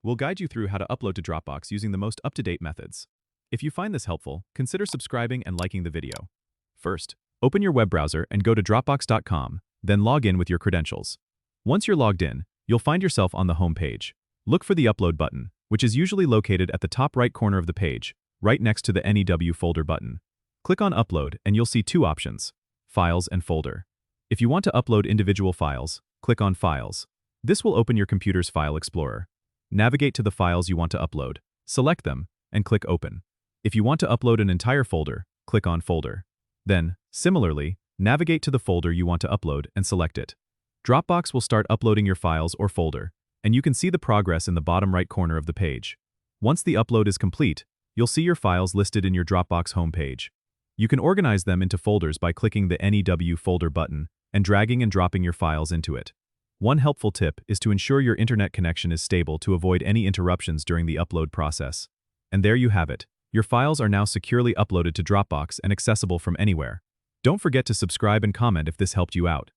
We'll guide you through how to upload to Dropbox using the most up-to-date methods. If you find this helpful, consider subscribing and liking the video. First, open your web browser and go to Dropbox.com, then log in with your credentials. Once you're logged in, you'll find yourself on the home page. Look for the Upload button, which is usually located at the top right corner of the page, right next to the NEW folder button. Click on Upload and you'll see two options: Files and Folder. If you want to upload individual files, click on Files. This will open your computer's file explorer. Navigate to the files you want to upload, select them, and click Open. If you want to upload an entire folder, click on Folder. Then, similarly, navigate to the folder you want to upload and select it. Dropbox will start uploading your files or folder, and you can see the progress in the bottom right corner of the page. Once the upload is complete, you'll see your files listed in your Dropbox homepage. You can organize them into folders by clicking the NEW folder button and dragging and dropping your files into it. One helpful tip is to ensure your internet connection is stable to avoid any interruptions during the upload process. And there you have it. Your files are now securely uploaded to Dropbox and accessible from anywhere. Don't forget to subscribe and comment if this helped you out.